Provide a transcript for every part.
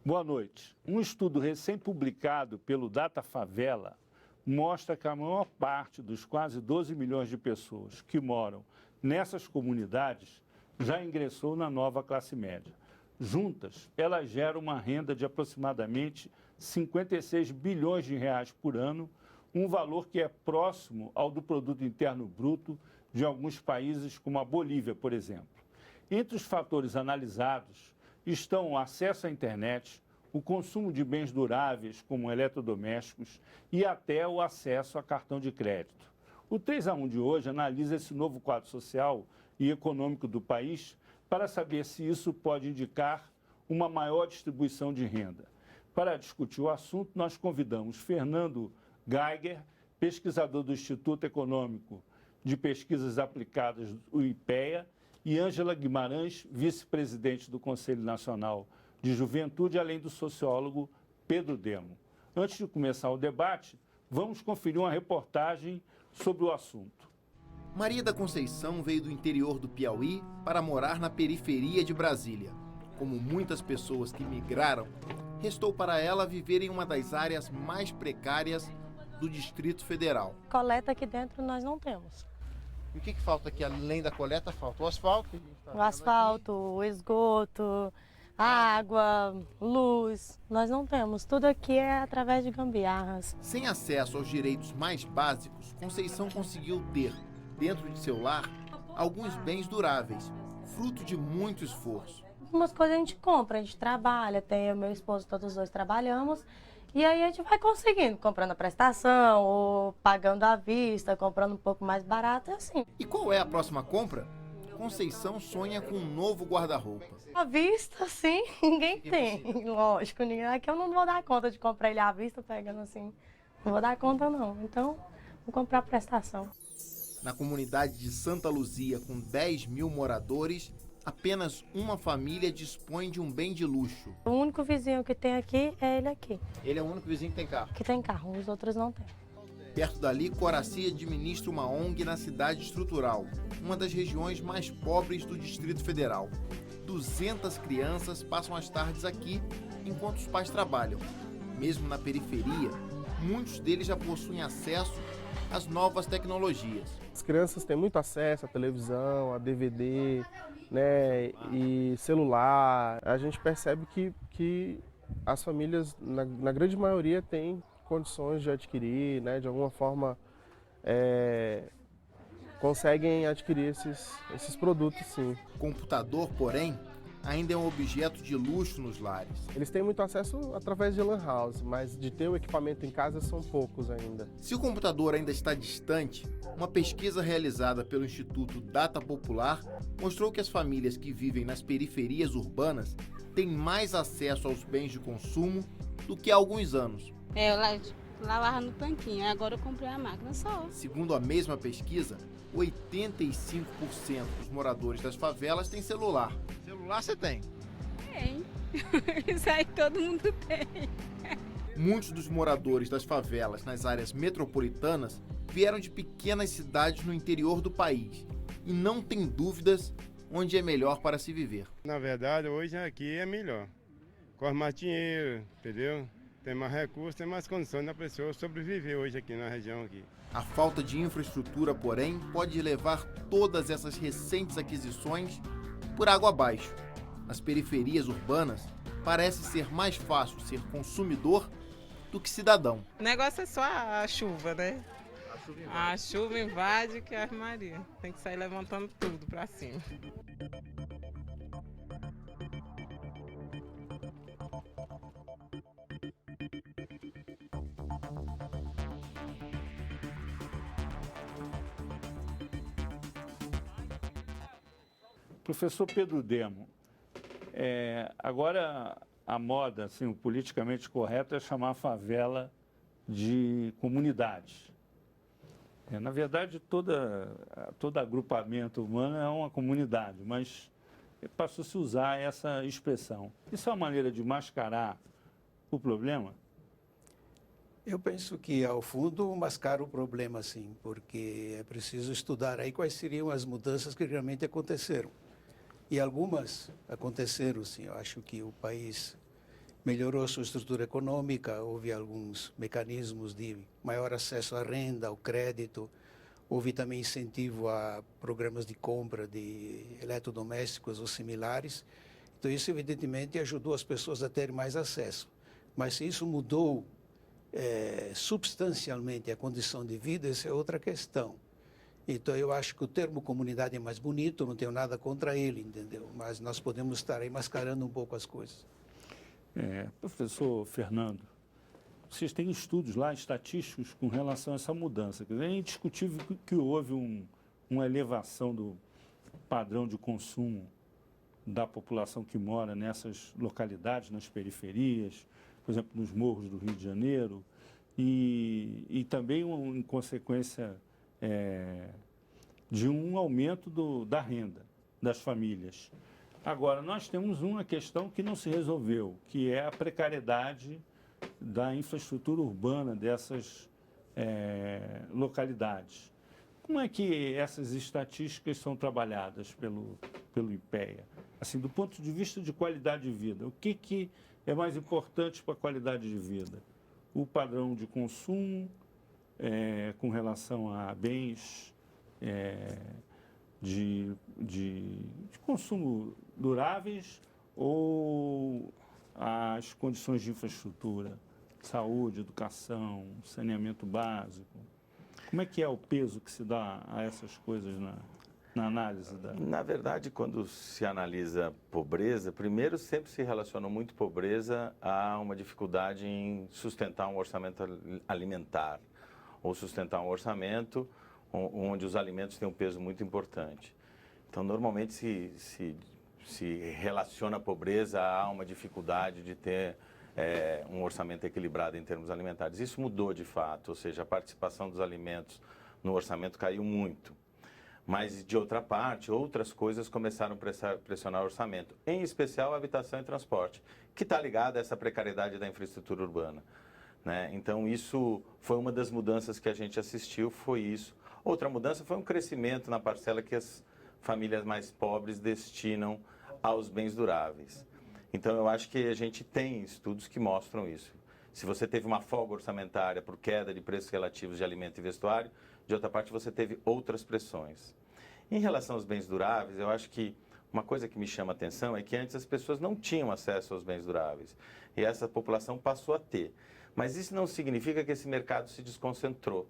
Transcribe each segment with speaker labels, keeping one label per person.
Speaker 1: Boa noite. Um estudo recém-publicado pelo Data Favela mostra que a maior parte dos quase 12 milhões de pessoas que moram nessas comunidades já ingressou na nova classe média. Juntas, elas geram uma renda de aproximadamente 56 bilhões de reais por ano, um valor que é próximo ao do produto interno bruto de alguns países como a Bolívia, por exemplo. Entre os fatores analisados estão o acesso à internet, o consumo de bens duráveis, como eletrodomésticos, e até o acesso a cartão de crédito. O 3 a 1 de hoje analisa esse novo quadro social e econômico do país para saber se isso pode indicar uma maior distribuição de renda. Para discutir o assunto, nós convidamos Fernando Geiger, pesquisador do Instituto Econômico de Pesquisas Aplicadas, o IPEA, e Ângela Guimarães, vice-presidente do Conselho Nacional de Juventude, além do sociólogo Pedro Demo. Antes de começar o debate, vamos conferir uma reportagem sobre o assunto.
Speaker 2: Maria da Conceição veio do interior do Piauí para morar na periferia de Brasília. Como muitas pessoas que migraram, restou para ela viver em uma das áreas mais precárias do Distrito Federal.
Speaker 3: Coleta aqui dentro nós não temos.
Speaker 2: E o que falta aqui, além da coleta? Falta o asfalto.
Speaker 3: O asfalto, o esgoto, a água, luz, nós não temos. Tudo aqui é através de gambiarras.
Speaker 2: Sem acesso aos direitos mais básicos, Conceição conseguiu ter, dentro de seu lar, alguns bens duráveis, fruto de muito esforço.
Speaker 3: Algumas coisas a gente compra, a gente trabalha, tem eu e meu esposo, todos os dois trabalhamos. E aí a gente vai conseguindo, comprando a prestação, ou pagando à vista, comprando um pouco mais barato, é assim.
Speaker 2: E qual é a próxima compra? Conceição sonha com um novo guarda-roupa.
Speaker 3: À vista, sim, ninguém tem, lógico. Aqui eu não vou dar conta de comprar ele à vista, pegando assim. Não vou dar conta, não. Então, vou comprar a prestação.
Speaker 2: Na comunidade de Santa Luzia, com 10 mil moradores, apenas uma família dispõe de um bem de luxo.
Speaker 3: O único vizinho que tem aqui é ele aqui.
Speaker 2: Ele é o único vizinho que tem carro?
Speaker 3: Que tem carro, os outros não tem.
Speaker 2: Perto dali, Coraci administra uma ONG na cidade estrutural, uma das regiões mais pobres do Distrito Federal. 200 crianças passam as tardes aqui enquanto os pais trabalham. Mesmo na periferia, muitos deles já possuem acesso às novas tecnologias.
Speaker 4: As crianças têm muito acesso à televisão, a DVD, né, e celular. A gente percebe que as famílias, na grande maioria, têm condições de adquirir, né, de alguma forma conseguem adquirir esses produtos, sim.
Speaker 2: Computador, porém, ainda é um objeto de luxo nos lares.
Speaker 4: Eles têm muito acesso através de lan house, mas de ter o equipamento em casa são poucos ainda.
Speaker 2: Se o computador ainda está distante, uma pesquisa realizada pelo Instituto Data Popular mostrou que as famílias que vivem nas periferias urbanas têm mais acesso aos bens de consumo do que há alguns anos.
Speaker 5: Eu lavava no tanquinho, agora eu comprei a máquina só.
Speaker 2: Segundo a mesma pesquisa, 85% dos moradores das favelas têm celular. Celular você tem?
Speaker 5: Tem. Isso aí todo mundo tem.
Speaker 2: Muitos dos moradores das favelas nas áreas metropolitanas vieram de pequenas cidades no interior do país e não tem dúvidas onde é melhor para se viver.
Speaker 6: Na verdade, hoje aqui é melhor. Corre mais dinheiro, entendeu? Tem mais recursos, tem mais condições da pessoa sobreviver hoje aqui na região aqui.
Speaker 2: A falta de infraestrutura, porém, pode levar todas essas recentes aquisições por água abaixo. Nas periferias urbanas, parece ser mais fácil ser consumidor do que cidadão.
Speaker 7: O negócio é só a chuva, né? A chuva invade que a Maria. Tem que sair levantando tudo pra cima.
Speaker 1: Professor Pedro Demo, agora a moda, assim, o politicamente correto é chamar a favela de comunidade. Na verdade, todo agrupamento humano é uma comunidade, mas passou-se a usar essa expressão. Isso é uma maneira de mascarar o problema?
Speaker 8: Eu penso que, ao fundo, mascara o problema, sim, porque é preciso estudar aí quais seriam as mudanças que realmente aconteceram. E algumas aconteceram, sim. Eu acho que o país melhorou a sua estrutura econômica, houve alguns mecanismos de maior acesso à renda, ao crédito, houve também incentivo a programas de compra de eletrodomésticos ou similares. Então, isso, evidentemente, ajudou as pessoas a terem mais acesso. Mas se isso mudou substancialmente a condição de vida, essa é outra questão. Então, eu acho que o termo comunidade é mais bonito, não tenho nada contra ele, entendeu? Mas nós podemos estar aí mascarando um pouco as coisas.
Speaker 1: Professor Fernando, vocês têm estudos lá estatísticos com relação a essa mudança. Quer dizer, é indiscutível que houve uma elevação do padrão de consumo da população que mora nessas localidades, nas periferias, por exemplo, nos morros do Rio de Janeiro, e também, em consequência de um aumento da renda das famílias. Agora, nós temos uma questão que não se resolveu, que é a precariedade da infraestrutura urbana dessas localidades. Como é que essas estatísticas são trabalhadas pelo IPEA? Assim, do ponto de vista de qualidade de vida, o que é mais importante para a qualidade de vida? O padrão de consumo com relação a bens de consumo duráveis ou as condições de infraestrutura, saúde, educação, saneamento básico? Como é que é o peso que se dá a essas coisas na análise da...
Speaker 9: Na verdade, quando se analisa pobreza, primeiro sempre se relaciona muito pobreza a uma dificuldade em sustentar um orçamento alimentar ou sustentar um orçamento onde os alimentos têm um peso muito importante. Então, normalmente se relaciona a pobreza a uma dificuldade de ter um orçamento equilibrado em termos alimentares. Isso mudou de fato, ou seja, a participação dos alimentos no orçamento caiu muito. Mas, de outra parte, outras coisas começaram a pressionar o orçamento, em especial a habitação e transporte, que está ligada a essa precariedade da infraestrutura urbana, né? Então, isso foi uma das mudanças que a gente assistiu, foi isso. Outra mudança foi um crescimento na parcela que as famílias mais pobres destinam aos bens duráveis. Então, eu acho que a gente tem estudos que mostram isso. Se você teve uma folga orçamentária por queda de preços relativos de alimento e vestuário, de outra parte você teve outras pressões. Em relação aos bens duráveis, eu acho que uma coisa que me chama a atenção é que antes as pessoas não tinham acesso aos bens duráveis e essa população passou a ter. Mas isso não significa que esse mercado se desconcentrou.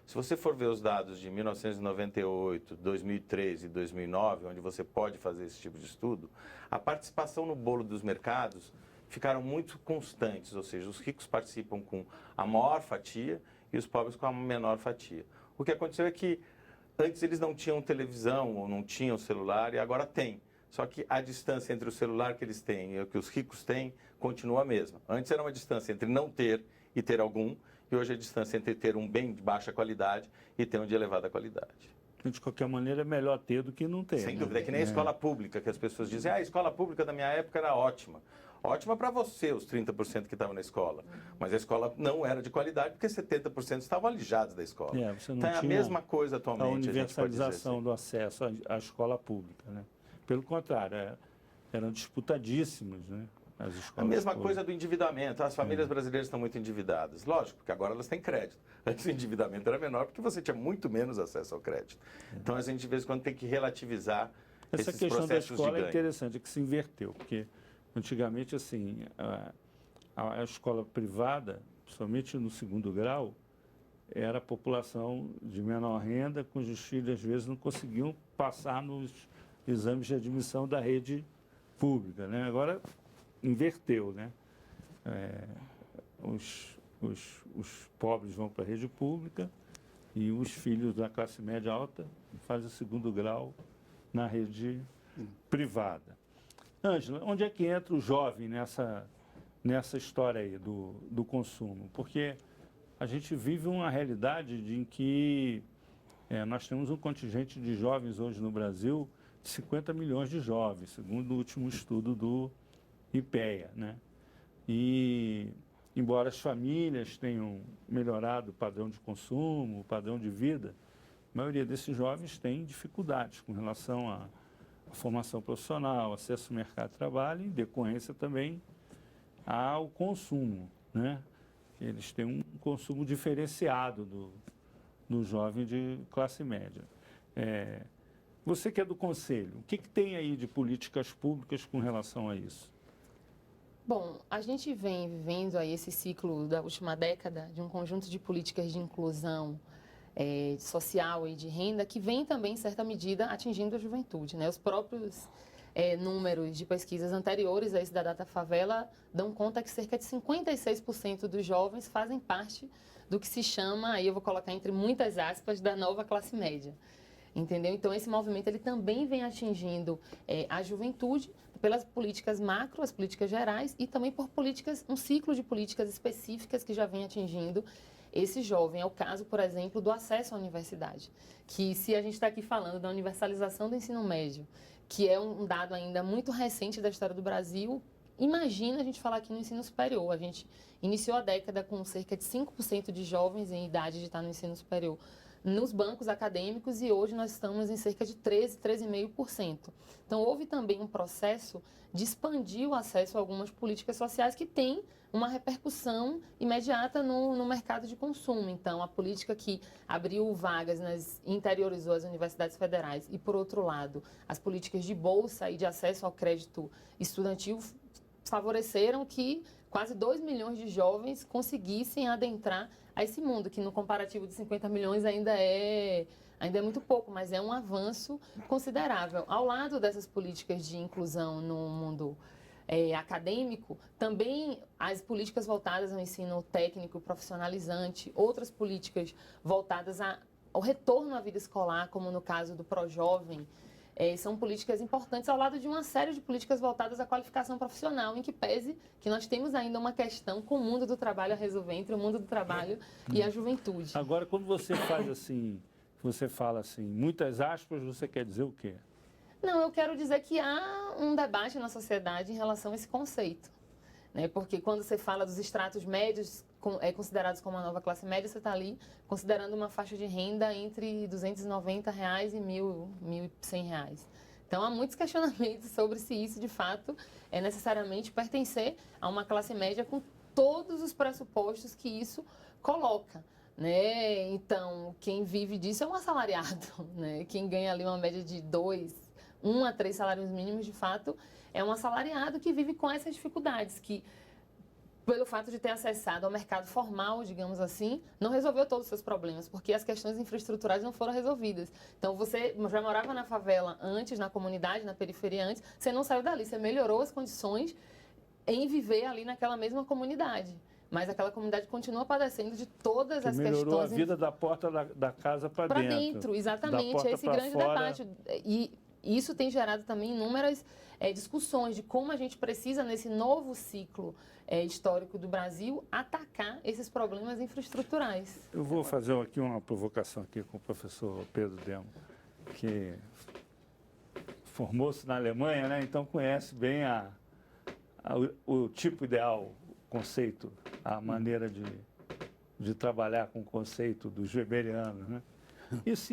Speaker 9: Se você for ver os dados de 1998, 2003 e 2009, onde você pode fazer esse tipo de estudo, a participação no bolo dos mercados ficaram muito constantes, ou seja, os ricos participam com a maior fatia e os pobres com a menor fatia. O que aconteceu é que antes eles não tinham televisão ou não tinham celular e agora tem. Só que a distância entre o celular que eles têm e o que os ricos têm continua a mesma. Antes era uma distância entre não ter e ter algum, e hoje a distância entre ter um bem de baixa qualidade e ter um de elevada qualidade.
Speaker 1: De qualquer maneira, é melhor ter do que não ter.
Speaker 9: Sem
Speaker 1: né?
Speaker 9: dúvida, é que nem a escola pública, que as pessoas dizem, a escola pública da minha época era ótima. Ótima para você, os 30% que estavam na escola. Mas a escola não era de qualidade, porque 70% estavam alijados da escola.
Speaker 1: Você não
Speaker 9: então é a
Speaker 1: tinha
Speaker 9: mesma coisa atualmente.
Speaker 1: A universalização
Speaker 9: assim.
Speaker 1: do acesso à escola pública. Né? Pelo contrário, eram disputadíssimas, né? As escolas
Speaker 9: a mesma
Speaker 1: públicas.
Speaker 9: Coisa do endividamento. As famílias brasileiras estão muito endividadas. Lógico, porque agora elas têm crédito. Antes o endividamento era menor, porque você tinha muito menos acesso ao crédito. Então a gente, de vez em quando, tem que relativizar
Speaker 1: essa
Speaker 9: esses
Speaker 1: questão da
Speaker 9: processos de
Speaker 1: escola
Speaker 9: ganho.
Speaker 1: é interessante, que se inverteu, porque antigamente, assim, a escola privada, principalmente no segundo grau, era a população de menor renda, cujos filhos, às vezes, não conseguiam passar nos exames de admissão da rede pública, né? Agora, inverteu, né? Os pobres vão para a rede pública e os filhos da classe média alta fazem o segundo grau na rede privada. Ângela, onde é que entra o jovem nessa história aí do consumo? Porque a gente vive uma realidade em que nós temos um contingente de jovens hoje no Brasil de 50 milhões de jovens, segundo o último estudo do IPEA, né? E, embora as famílias tenham melhorado o padrão de consumo, o padrão de vida, a maioria desses jovens tem dificuldades com relação à formação profissional, acesso ao mercado de trabalho e, em decorrência, também ao consumo, né? Eles têm um consumo diferenciado do jovem de classe média. Você que é do Conselho, o que tem aí de políticas públicas com relação a isso?
Speaker 10: Bom, a gente vem vivendo aí esse ciclo da última década de um conjunto de políticas de inclusão social e de renda que vem também, em certa medida, atingindo a juventude, né? Os próprios números de pesquisas anteriores a esse da Data Favela dão conta que cerca de 56% dos jovens fazem parte do que se chama, aí eu vou colocar entre muitas aspas, da nova classe média. Entendeu? Então, esse movimento ele também vem atingindo a juventude pelas políticas macro, as políticas gerais, e também por políticas, um ciclo de políticas específicas que já vem atingindo esse jovem. É o caso, por exemplo, do acesso à universidade, que se a gente está aqui falando da universalização do ensino médio, que é um dado ainda muito recente da história do Brasil, imagina a gente falar aqui no ensino superior. A gente iniciou a década com cerca de 5% de jovens em idade de estar no ensino superior nos bancos acadêmicos e hoje nós estamos em cerca de 13,5%. Então, houve também um processo de expandir o acesso a algumas políticas sociais que têm uma repercussão imediata no mercado de consumo. Então, a política que abriu vagas, interiorizou as universidades federais e, por outro lado, as políticas de bolsa e de acesso ao crédito estudantil favoreceram que quase 2 milhões de jovens conseguissem adentrar a esse mundo, que no comparativo de 50 milhões ainda é muito pouco, mas é um avanço considerável. Ao lado dessas políticas de inclusão no mundo acadêmico, também as políticas voltadas ao ensino técnico profissionalizante, outras políticas voltadas ao retorno à vida escolar, como no caso do Projovem, são políticas importantes ao lado de uma série de políticas voltadas à qualificação profissional, em que pese que nós temos ainda uma questão com o mundo do trabalho a resolver entre o mundo do trabalho e a juventude.
Speaker 1: Agora, quando você faz assim, você fala assim, muitas aspas, você quer dizer o quê?
Speaker 10: Não, eu quero dizer que há um debate na sociedade em relação a esse conceito, né? Porque quando você fala dos estratos médios considerados como a nova classe média, você está ali considerando uma faixa de renda entre R$ 290 e R$ 1.100. Então, há muitos questionamentos sobre se isso, de fato, é necessariamente pertencer a uma classe média com todos os pressupostos que isso coloca, né? Então, quem vive disso é um assalariado, né? Quem ganha ali uma média de 1 a 3 salários mínimos, de fato, é um assalariado que vive com essas dificuldades, que pelo fato de ter acessado ao mercado formal, digamos assim, não resolveu todos os seus problemas, porque as questões infraestruturais não foram resolvidas. Então, você já morava na favela antes, na comunidade, na periferia antes, você não saiu dali, você melhorou as condições em viver ali naquela mesma comunidade. Mas aquela comunidade continua padecendo de todas as questões...
Speaker 1: Melhorou a vida da porta da casa para dentro.
Speaker 10: Para dentro, exatamente, é esse grande debate. E isso tem gerado também inúmeras discussões de como a gente precisa, nesse novo ciclo histórico do Brasil, atacar esses problemas infraestruturais.
Speaker 1: Eu vou fazer aqui uma provocação aqui com o professor Pedro Demo, que formou-se na Alemanha, né? Então conhece bem o tipo ideal, o conceito, a maneira de trabalhar com o conceito dos weberianos, né? Vamos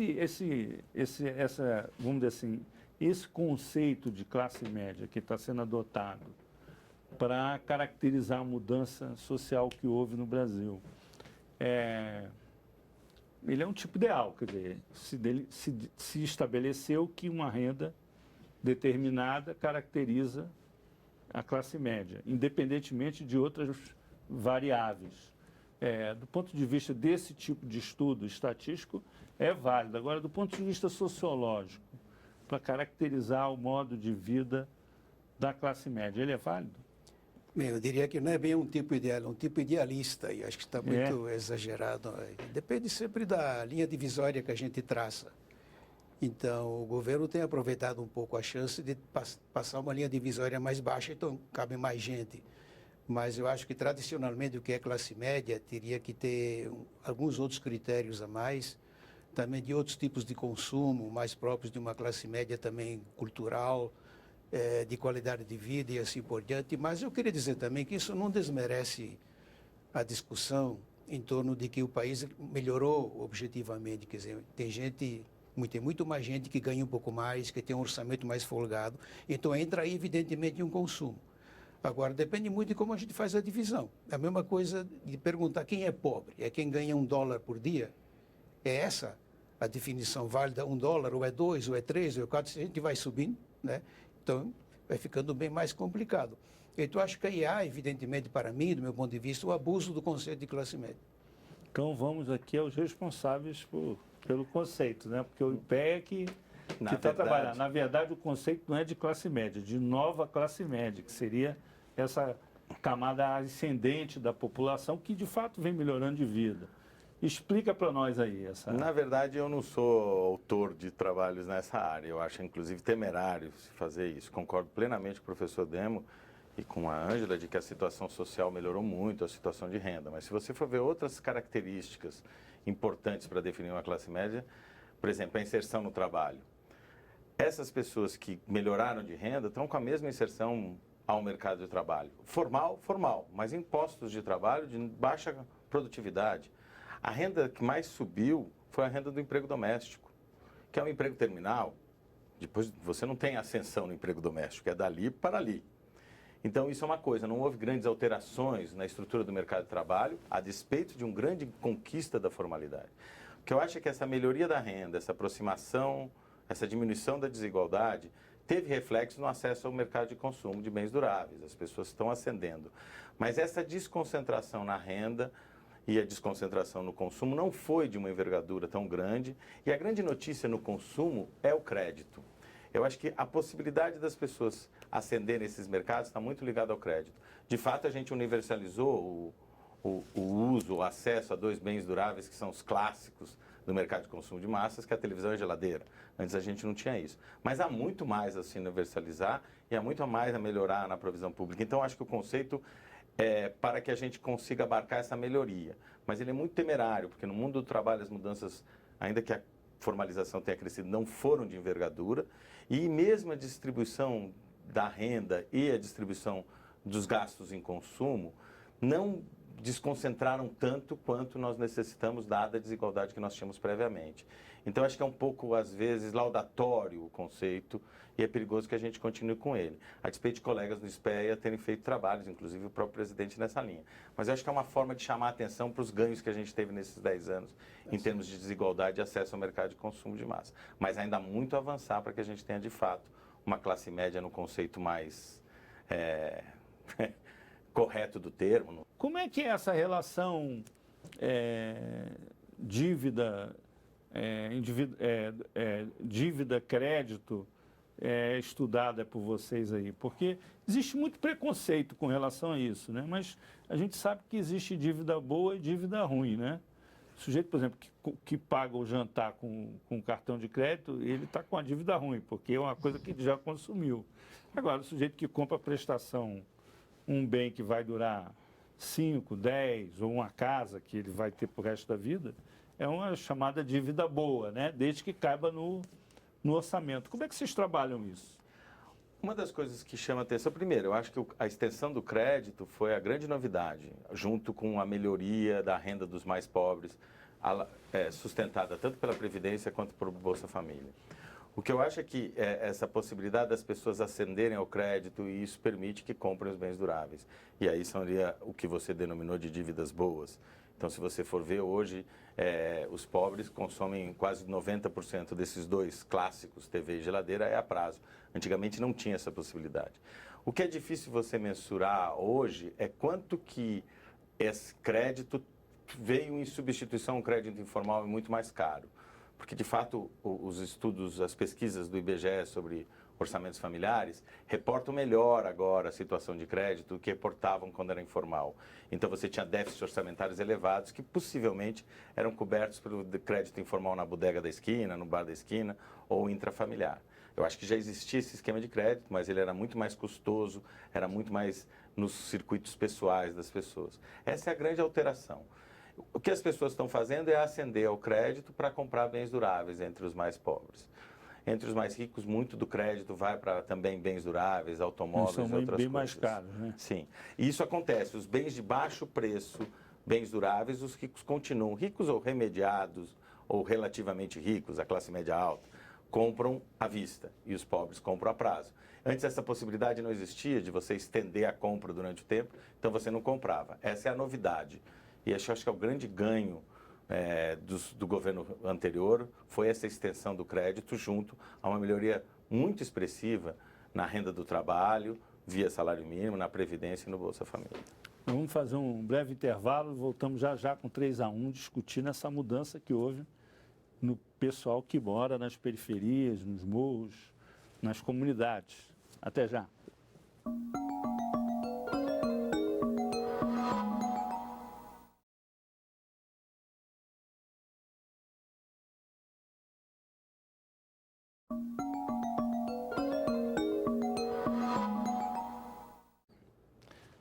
Speaker 1: dizer assim, esse conceito de classe média que está sendo adotado para caracterizar a mudança social que houve no Brasil, ele é um tipo ideal, quer dizer, se estabeleceu que uma renda determinada caracteriza a classe média, independentemente de outras variáveis. Do ponto de vista desse tipo de estudo estatístico, é válido. Agora, do ponto de vista sociológico, para caracterizar o modo de vida da classe média, ele é válido?
Speaker 8: Bem, eu diria que não é bem um tipo ideal, é um tipo idealista, e acho que está muito exagerado. Depende sempre da linha divisória que a gente traça. Então, o governo tem aproveitado um pouco a chance de passar uma linha divisória mais baixa, então cabe mais gente. Mas eu acho que, tradicionalmente, o que é classe média teria que ter alguns outros critérios a mais, também de outros tipos de consumo, mais próprios de uma classe média também cultural, de qualidade de vida e assim por diante. Mas eu queria dizer também que isso não desmerece a discussão em torno de que o país melhorou objetivamente. Quer dizer, tem muito mais gente que ganha um pouco mais, que tem um orçamento mais folgado. Então, entra aí, evidentemente, um consumo. Agora, depende muito de como a gente faz a divisão. É a mesma coisa de perguntar quem é pobre. É quem ganha $1 por dia? É essa a definição válida? $1, ou é 2, ou é 3, ou é 4? A gente vai subindo, né? Então, vai ficando bem mais complicado. Então, acho que aí há, evidentemente, para mim, do meu ponto de vista, o abuso do conceito de classe média.
Speaker 1: Então vamos aqui aos responsáveis pelo conceito, né? Porque o IPEA é que está trabalhando. Na verdade, o conceito não é de classe média, de nova classe média, que seria essa camada ascendente da população que, de fato, vem melhorando de vida. Explica para nós aí essa...
Speaker 9: Na verdade, eu não sou autor de trabalhos nessa área. Eu acho, inclusive, temerário se fazer isso. Concordo plenamente com o professor Demo e com a Ângela de que a situação social melhorou muito, a situação de renda. Mas se você for ver outras características importantes para definir uma classe média, por exemplo, a inserção no trabalho. Essas pessoas que melhoraram de renda estão com a mesma inserção ao mercado de trabalho. Formal, mas em postos de trabalho de baixa produtividade. A renda que mais subiu foi a renda do emprego doméstico, que é um emprego terminal. Depois você não tem ascensão no emprego doméstico, é dali para ali. Então isso é uma coisa, não houve grandes alterações na estrutura do mercado de trabalho, a despeito de uma grande conquista da formalidade. O que eu acho é que essa melhoria da renda, essa aproximação, essa diminuição da desigualdade, teve reflexo no acesso ao mercado de consumo de bens duráveis. As pessoas estão ascendendo. Mas essa desconcentração na renda e a desconcentração no consumo não foi de uma envergadura tão grande. E a grande notícia no consumo é o crédito. Eu acho que a possibilidade das pessoas ascenderem esses mercados está muito ligada ao crédito. De fato, a gente universalizou o uso, o acesso a 2 bens duráveis que são os clássicos do mercado de consumo de massas, que é a televisão e a geladeira. Antes a gente não tinha isso. Mas há muito mais a se universalizar e há muito mais a melhorar na provisão pública. Então, acho que o conceito é para que a gente consiga abarcar essa melhoria. Mas ele é muito temerário, porque no mundo do trabalho as mudanças, ainda que a formalização tenha crescido, não foram de envergadura. E mesmo a distribuição da renda e a distribuição dos gastos em consumo não desconcentraram tanto quanto nós necessitamos, dada a desigualdade que nós tínhamos previamente. Então, acho que é um pouco, às vezes, laudatório o conceito e é perigoso que a gente continue com ele. A despeito de colegas no SPEA terem feito trabalhos, inclusive o próprio presidente nessa linha. Mas eu acho que é uma forma de chamar a atenção para os ganhos que a gente teve nesses 10 anos em termos de desigualdade e acesso ao mercado de consumo de massa. Mas ainda há muito a avançar para que a gente tenha, de fato, uma classe média no conceito mais correto do termo.
Speaker 1: Como é que é essa relação dívida-crédito estudada por vocês aí? Porque existe muito preconceito com relação a isso, né? Mas a gente sabe que existe dívida boa e dívida ruim, né? O sujeito, por exemplo, que paga o jantar com cartão de crédito, ele está com a dívida ruim, porque é uma coisa que ele já consumiu. Agora, o sujeito que compra a prestação, um bem que vai durar 5, 10, ou uma casa que ele vai ter para o resto da vida, é uma chamada dívida boa, né? Desde que caiba no orçamento. Como é que vocês trabalham isso?
Speaker 9: Uma das coisas que chama atenção, primeiro, eu acho que a extensão do crédito foi a grande novidade, junto com a melhoria da renda dos mais pobres, sustentada tanto pela Previdência quanto por Bolsa Família. O que eu acho é que essa possibilidade das pessoas ascenderem ao crédito, e isso permite que comprem os bens duráveis. E aí seria o que você denominou de dívidas boas. Então, se você for ver hoje, os pobres consomem quase 90% desses 2 clássicos, TV e geladeira, a prazo. Antigamente não tinha essa possibilidade. O que é difícil você mensurar hoje é quanto que esse crédito veio em substituição ao crédito informal e muito mais caro. Porque, de fato, os estudos, as pesquisas do IBGE sobre orçamentos familiares reportam melhor agora a situação de crédito do que reportavam quando era informal. Então, você tinha déficits orçamentários elevados que possivelmente eram cobertos pelo crédito informal na bodega da esquina, no bar da esquina ou intrafamiliar. Eu acho que já existia esse esquema de crédito, mas ele era muito mais custoso, era muito mais nos circuitos pessoais das pessoas. Essa é a grande alteração. O que as pessoas estão fazendo é ascender ao crédito para comprar bens duráveis entre os mais pobres. Entre os mais ricos, muito do crédito vai para também bens duráveis, automóveis e outras coisas. São bem mais
Speaker 1: caros, né?
Speaker 9: Sim. E isso acontece. Os bens de baixo preço, bens duráveis, os ricos continuam ricos ou remediados, ou relativamente ricos, a classe média alta, compram à vista e os pobres compram a prazo. Antes essa possibilidade não existia de você estender a compra durante o tempo, então você não comprava. Essa é a novidade. E acho que é o grande ganho do governo anterior, foi essa extensão do crédito junto a uma melhoria muito expressiva na renda do trabalho, via salário mínimo, na Previdência e no Bolsa Família.
Speaker 1: Vamos fazer um breve intervalo, voltamos já com 3-1, discutindo essa mudança que houve no pessoal que mora nas periferias, nos morros, nas comunidades. Até já.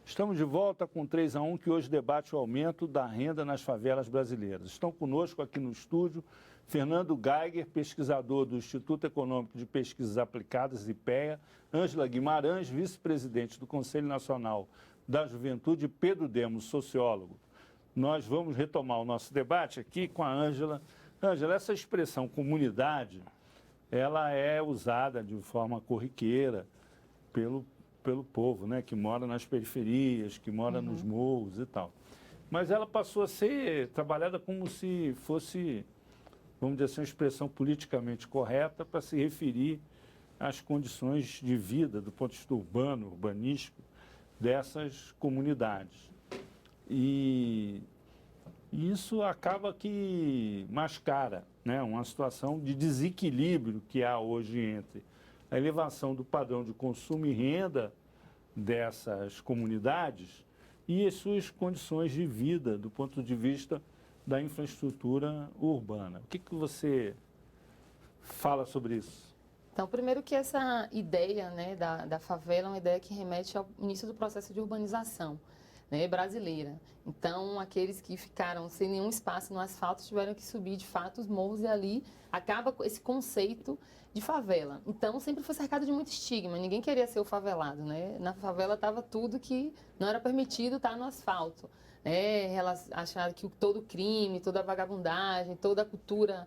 Speaker 1: Estamos de volta com 3-1, que hoje debate o aumento da renda nas favelas brasileiras. Estão conosco aqui no estúdio Fernando Geiger, pesquisador do Instituto Econômico de Pesquisas Aplicadas, IPEA, Ângela Guimarães, vice-presidente do Conselho Nacional da Juventude, e Pedro Demos, sociólogo. Nós vamos retomar o nosso debate aqui com a Ângela. Ângela, essa expressão comunidade, ela é usada de forma corriqueira pelo povo, né, que mora nas periferias, que mora nos morros e tal. Mas ela passou a ser trabalhada como se fosse, vamos dizer assim, uma expressão politicamente correta para se referir às condições de vida, do ponto de vista urbano, urbanístico, dessas comunidades. E isso acaba que mascara, né, uma situação de desequilíbrio que há hoje entre a elevação do padrão de consumo e renda dessas comunidades e as suas condições de vida do ponto de vista da infraestrutura urbana. O que você fala sobre isso?
Speaker 10: Então, primeiro que essa ideia, né, da favela é uma ideia que remete ao início do processo de urbanização, né, brasileira. Então, aqueles que ficaram sem nenhum espaço no asfalto tiveram que subir, de fato, os morros, e ali acaba esse conceito de favela. Então, sempre foi cercado de muito estigma, ninguém queria ser o favelado, né? Na favela estava tudo que não era permitido estar no asfalto, né? Elas acharam que todo crime, toda vagabundagem, toda a cultura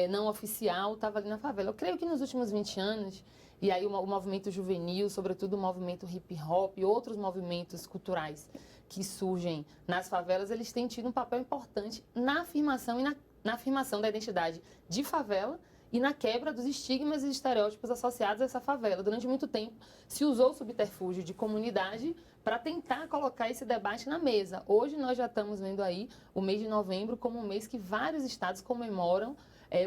Speaker 10: não oficial estava ali na favela. Eu creio que nos últimos 20 anos, e aí o movimento juvenil, sobretudo o movimento hip hop e outros movimentos culturais que surgem nas favelas, eles têm tido um papel importante na afirmação na afirmação da identidade de favela e na quebra dos estigmas e estereótipos associados a essa favela. Durante muito tempo se usou o subterfúgio de comunidade para tentar colocar esse debate na mesa. Hoje nós já estamos vendo aí o mês de novembro como um mês que vários estados comemoram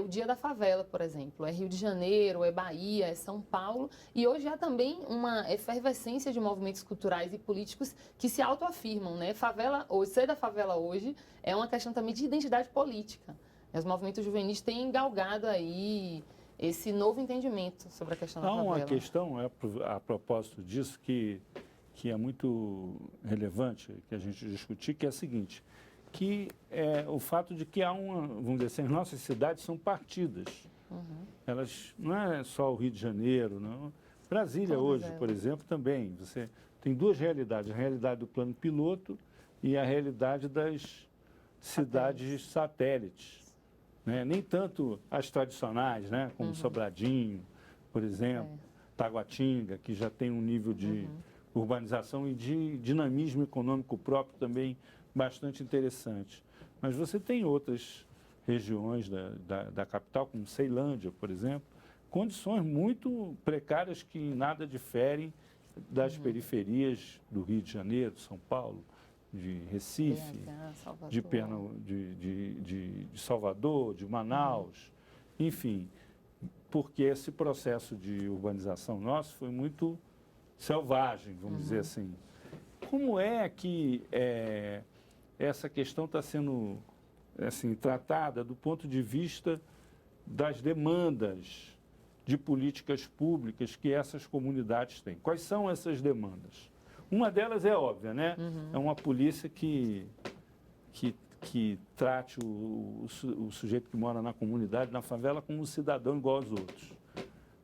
Speaker 10: o Dia da Favela, por exemplo. É Rio de Janeiro, é Bahia, é São Paulo. E hoje há também uma efervescência de movimentos culturais e políticos que se autoafirmam, né? Favela, ou ser da favela hoje é uma questão também de identidade política. Os movimentos juvenis têm galgado aí esse novo entendimento sobre a questão da favela.
Speaker 1: Há uma questão, a propósito disso, que é muito relevante que a gente discutir, que é a seguinte, que é o fato de que há vamos dizer assim, as nossas cidades são partidas. Elas, não é só o Rio de Janeiro, não. Brasília hoje, por exemplo, também. Você tem duas realidades, a realidade do plano piloto e a realidade das cidades satélites. Né? Nem tanto as tradicionais, né? Como Sobradinho, por exemplo, Taguatinga, que já tem um nível de urbanização e de dinamismo econômico próprio também bastante interessante. Mas você tem outras regiões da capital, como Ceilândia, por exemplo, condições muito precárias que nada diferem das periferias do Rio de Janeiro, São Paulo, de Recife, de Salvador, de Manaus, enfim, porque esse processo de urbanização nosso foi muito selvagem, vamos dizer assim. Como é que essa questão está sendo assim, tratada do ponto de vista das demandas de políticas públicas que essas comunidades têm? Quais são essas demandas? Uma delas é óbvia, né? É uma polícia que trate o sujeito que mora na comunidade, na favela, como um cidadão igual aos outros.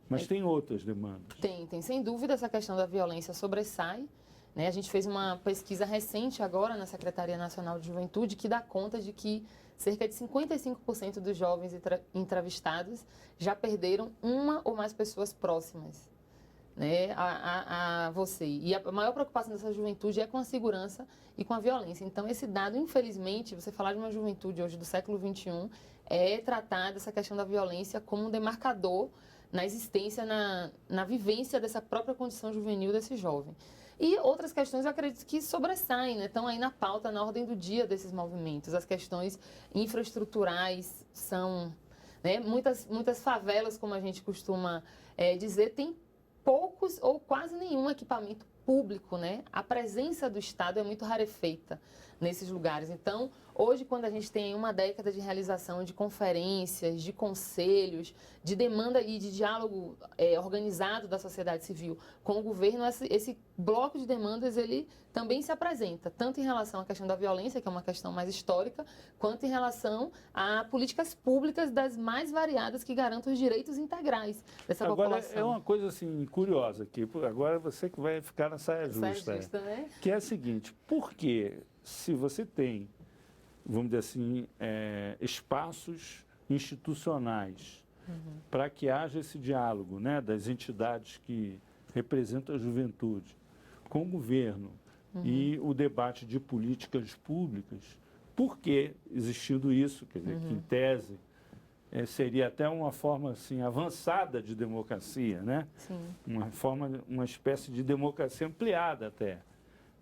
Speaker 1: Mas tem outras demandas.
Speaker 10: Tem. Sem dúvida, essa questão da violência sobressai. Né? A gente fez uma pesquisa recente agora na Secretaria Nacional de Juventude que dá conta de que cerca de 55% dos jovens entrevistados já perderam uma ou mais pessoas próximas, né, a você. E a maior preocupação dessa juventude é com a segurança e com a violência. Então, esse dado, infelizmente, você falar de uma juventude hoje do século XXI, é tratar dessa questão da violência como um demarcador na existência, na vivência dessa própria condição juvenil desse jovem. E outras questões, eu acredito que sobressaem, né? Estão aí na pauta, na ordem do dia desses movimentos. As questões infraestruturais são, né? Muitas favelas, como a gente costuma dizer, tem poucos ou quase nenhum equipamento público, né? A presença do Estado é muito rarefeita nesses lugares. Então, hoje, quando a gente tem uma década de realização de conferências, de conselhos, de demanda e de diálogo organizado da sociedade civil com o governo, esse bloco de demandas, ele também se apresenta, tanto em relação à questão da violência, que é uma questão mais histórica, quanto em relação a políticas públicas das mais variadas que garantam os direitos integrais dessa população.
Speaker 1: Agora, é uma coisa assim, curiosa aqui, agora você que vai ficar na saia justa,
Speaker 10: né?
Speaker 1: Que é a seguinte, por que se você tem, vamos dizer assim, espaços institucionais para que haja esse diálogo, né, das entidades que representam a juventude com o governo e o debate de políticas públicas, por que existindo isso? Quer dizer, que em tese seria até uma forma assim, avançada de democracia, né?
Speaker 10: Sim.
Speaker 1: Uma espécie de democracia ampliada até.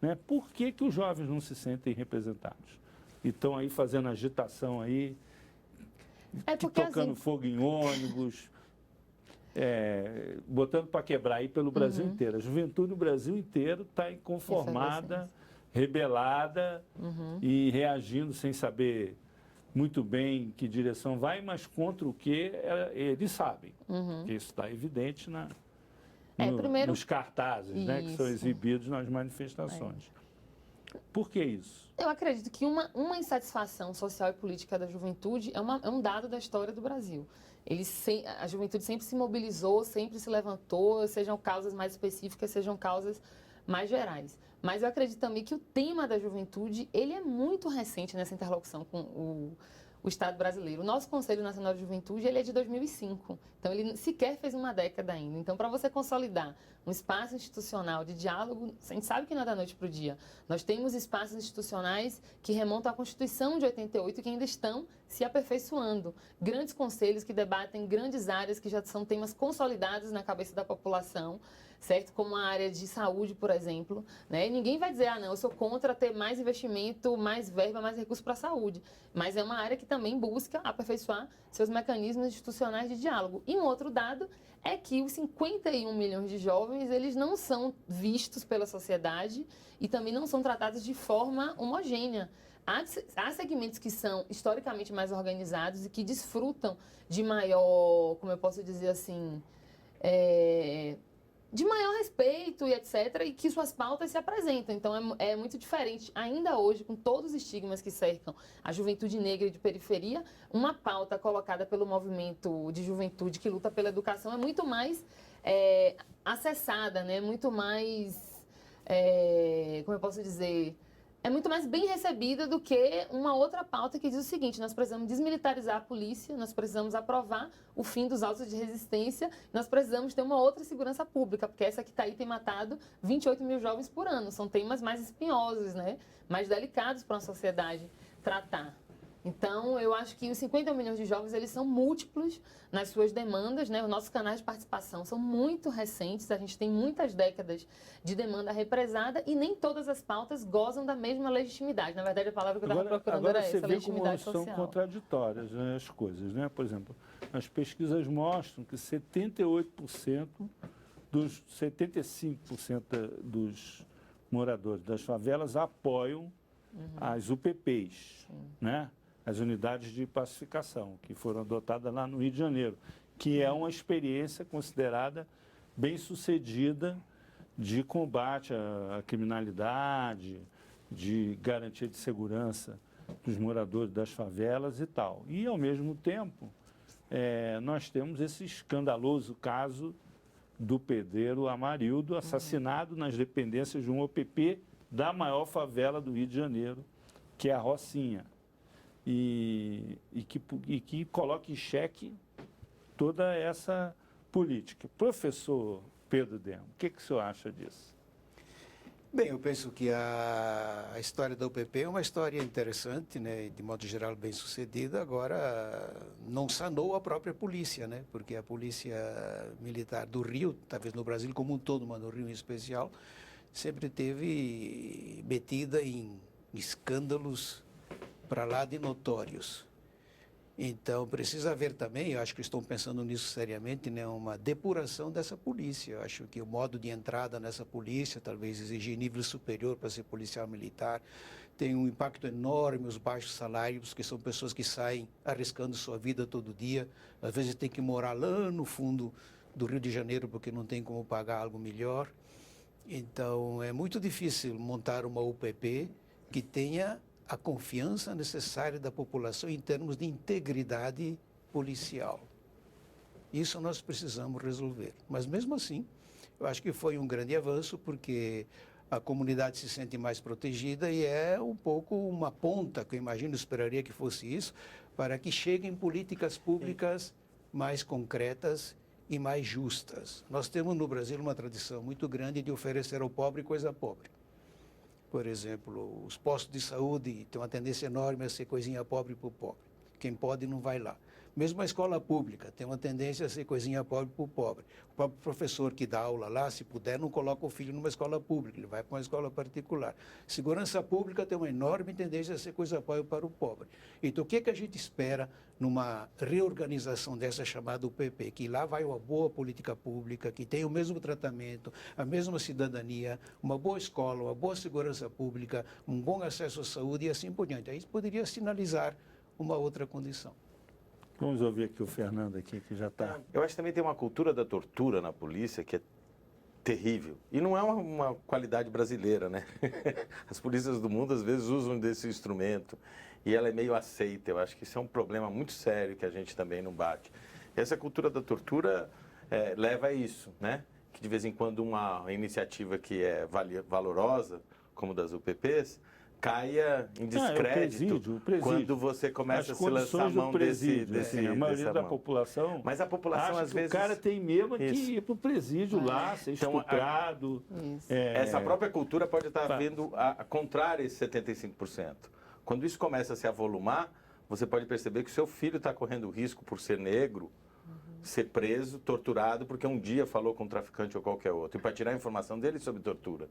Speaker 1: Né? Por que os jovens não se sentem representados? E estão aí fazendo agitação aí, tocando assim, fogo em ônibus, botando para quebrar aí pelo Brasil inteiro. A juventude no Brasil inteiro está inconformada, rebelada e reagindo sem saber muito bem que direção vai, mas contra o que eles sabem. Porque isso está evidente nos cartazes, né, que são exibidos nas manifestações. Por que isso?
Speaker 10: Eu acredito que uma insatisfação social e política da juventude é um dado da história do Brasil. A juventude sempre se mobilizou, sempre se levantou, sejam causas mais específicas, sejam causas mais gerais. Mas eu acredito também que o tema da juventude, ele é muito recente nessa interlocução com o Estado brasileiro. O nosso Conselho Nacional de Juventude, ele é de 2005. Então, ele sequer fez uma década ainda. Então, para você consolidar um espaço institucional de diálogo, a gente sabe que não é da noite para o dia. Nós temos espaços institucionais que remontam à Constituição de 88 e que ainda estão se aperfeiçoando. Grandes conselhos que debatem grandes áreas que já são temas consolidados na cabeça da população, certo? Como a área de saúde, por exemplo, né? E ninguém vai dizer, não, eu sou contra ter mais investimento, mais verba, mais recursos para a saúde. Mas é uma área que também busca aperfeiçoar seus mecanismos institucionais de diálogo. E um outro dado é que os 51 milhões de jovens, eles não são vistos pela sociedade e também não são tratados de forma homogênea. Há segmentos que são historicamente mais organizados e que desfrutam de maior, como eu posso dizer assim, de maior respeito e etc., e que suas pautas se apresentam. Então, é muito diferente, ainda hoje, com todos os estigmas que cercam a juventude negra e de periferia, uma pauta colocada pelo movimento de juventude que luta pela educação é muito mais acessada, né? Muito mais, como eu posso dizer, é muito mais bem recebida do que uma outra pauta que diz o seguinte: nós precisamos desmilitarizar a polícia, nós precisamos aprovar o fim dos autos de resistência, nós precisamos ter uma outra segurança pública, porque essa que está aí tem matado 28 mil jovens por ano. São temas mais espinhosos, né? Mais delicados para uma sociedade tratar. Então, eu acho que os 50 milhões de jovens, eles são múltiplos nas suas demandas, né? Os nossos canais de participação são muito recentes, a gente tem muitas décadas de demanda represada e nem todas as pautas gozam da mesma legitimidade. Na verdade, a palavra que eu estava procurando era essa, legitimidade social.
Speaker 1: Agora você vê como são contraditórias, né, as coisas, né? Por exemplo, as pesquisas mostram que 78% dos 75% dos moradores das favelas apoiam as UPPs, né? As unidades de pacificação, que foram adotadas lá no Rio de Janeiro, que é uma experiência considerada bem-sucedida de combate à criminalidade, de garantia de segurança dos moradores das favelas e tal. E, ao mesmo tempo, nós temos esse escandaloso caso do pedreiro Amarildo, assassinado nas dependências de um OPP da maior favela do Rio de Janeiro, que é a Rocinha. e que coloque em xeque toda essa política. Professor Pedro Demo, o que o senhor acha disso?
Speaker 8: Bem, eu penso que a história da UPP é uma história interessante, né, de modo geral bem sucedida. Agora, não sanou a própria polícia, né, porque a polícia militar do Rio, talvez no Brasil como um todo, mas no Rio em especial, sempre teve metida em escândalos para lá de notórios. Então, precisa haver também, eu acho que estão pensando nisso seriamente, né, uma depuração dessa polícia. Eu acho que o modo de entrada nessa polícia, talvez exigir nível superior para ser policial militar, tem um impacto enorme os baixos salários, porque são pessoas que saem arriscando sua vida todo dia, às vezes tem que morar lá no fundo do Rio de Janeiro porque não tem como pagar algo melhor. Então, é muito difícil montar uma UPP que tenha a confiança necessária da população em termos de integridade policial. Isso nós precisamos resolver. Mas, mesmo assim, eu acho que foi um grande avanço, porque a comunidade se sente mais protegida e é um pouco uma ponta, que eu imagino, esperaria que fosse isso, para que cheguem políticas públicas mais concretas e mais justas. Nós temos no Brasil uma tradição muito grande de oferecer ao pobre coisa pobre. Por exemplo, os postos de saúde têm uma tendência enorme a ser coisinha pobre para o pobre. Quem pode não vai lá. Mesmo a escola pública tem uma tendência a ser coisinha pobre para o pobre. O próprio professor que dá aula lá, se puder, não coloca o filho numa escola pública, ele vai para uma escola particular. Segurança pública tem uma enorme tendência a ser coisa pobre para o pobre. Então, o que a gente espera numa reorganização dessa chamada UPP? Que lá vai uma boa política pública, que tem o mesmo tratamento, a mesma cidadania, uma boa escola, uma boa segurança pública, um bom acesso à saúde e assim por diante. Aí poderia sinalizar uma outra condição.
Speaker 1: Vamos ouvir aqui o Fernando, aqui, que já está...
Speaker 9: Eu acho que também tem uma cultura da tortura na polícia que é terrível. E não é uma qualidade brasileira, né? As polícias do mundo, às vezes, usam desse instrumento e ela é meio aceita. Eu acho que isso é um problema muito sério que a gente também não bate. Essa cultura da tortura leva a isso, né? Que, de vez em quando, uma iniciativa que é valorosa, como das UPPs, caia em descrédito quando você começa a se lançar a mão
Speaker 1: a maioria da população.
Speaker 9: Mas a população, às vezes...
Speaker 1: o cara tem mesmo que ir para o presídio lá, ser estuprado.
Speaker 9: Essa própria cultura pode estar vindo a contrária esse 75%. Quando isso começa a se avolumar, você pode perceber que o seu filho está correndo risco por ser negro, ser preso, torturado, porque um dia falou com um traficante ou qualquer outro, e para tirar a informação dele sobre tortura.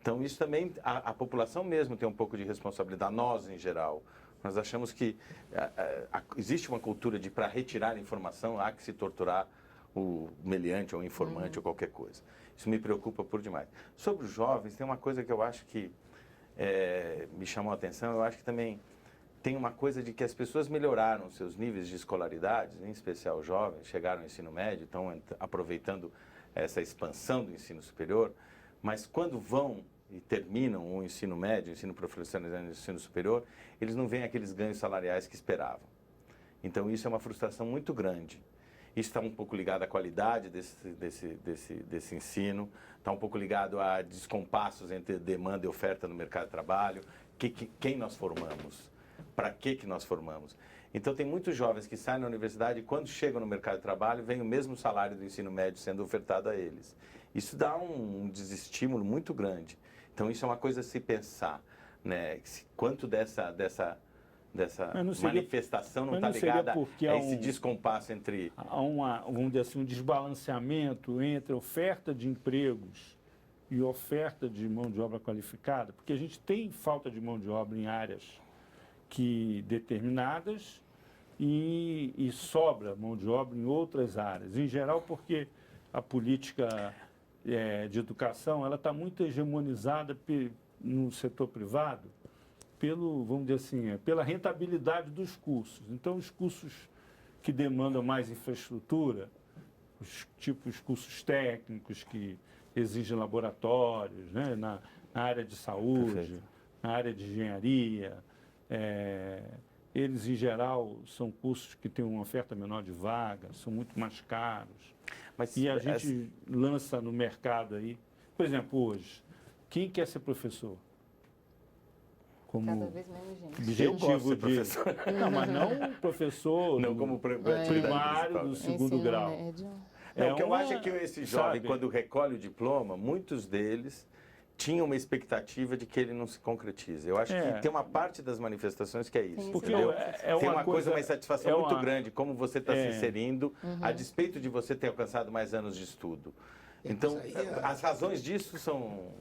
Speaker 9: Então, isso também, a população mesmo tem um pouco de responsabilidade, nós em geral. Nós achamos que existe uma cultura de, para retirar informação, há que se torturar o meliante ou o informante ou qualquer coisa. Isso me preocupa por demais. Sobre os jovens, tem uma coisa que eu acho que me chamou a atenção, eu acho que também tem uma coisa de que as pessoas melhoraram seus níveis de escolaridade, em especial os jovens, chegaram ao ensino médio, estão aproveitando essa expansão do ensino superior, mas quando vão e terminam o ensino médio, o ensino profissionalizante e o ensino superior, eles não veem aqueles ganhos salariais que esperavam. Então, isso é uma frustração muito grande. Isso está um pouco ligado à qualidade desse ensino, está um pouco ligado a descompassos entre demanda e oferta no mercado de trabalho, quem nós formamos, para que nós formamos. Então, tem muitos jovens que saem da universidade e, quando chegam no mercado de trabalho, vem o mesmo salário do ensino médio sendo ofertado a eles. Isso dá um desestímulo muito grande. Então, isso é uma coisa a se pensar, né? Quanto dessa manifestação não está ligada a esse descompasso entre...
Speaker 1: Há vamos dizer assim, um desbalanceamento entre oferta de empregos e oferta de mão de obra qualificada, porque a gente tem falta de mão de obra em áreas determinadas e sobra mão de obra em outras áreas. Em geral, porque a política de educação ela está muito hegemonizada no setor privado vamos dizer assim, pela rentabilidade dos cursos. Então, os cursos que demandam mais infraestrutura, os cursos técnicos que exigem laboratórios, né, na área de saúde, perfeito, na área de engenharia, eles, em geral, são cursos que têm uma oferta menor de vagas, são muito mais caros. E a gente lança no mercado aí, por exemplo, hoje, quem quer ser professor? como
Speaker 10: Cada vez menos gente.
Speaker 1: objetivo de
Speaker 9: professor.
Speaker 1: Não, mas não professor
Speaker 9: Não como
Speaker 1: primário do segundo grau.
Speaker 10: Médio.
Speaker 9: O que eu acho é que esse jovem,
Speaker 1: sabe?
Speaker 9: quando recolhe o diploma, muitos deles tinham uma expectativa de que ele não se concretize. Eu acho que tem uma parte das manifestações que é isso.
Speaker 1: Porque
Speaker 9: entendeu?
Speaker 1: tem
Speaker 9: uma insatisfação muito grande, como você está se inserindo, a
Speaker 10: Uhum.
Speaker 9: despeito de você ter alcançado mais anos de estudo. Então, as razões disso são...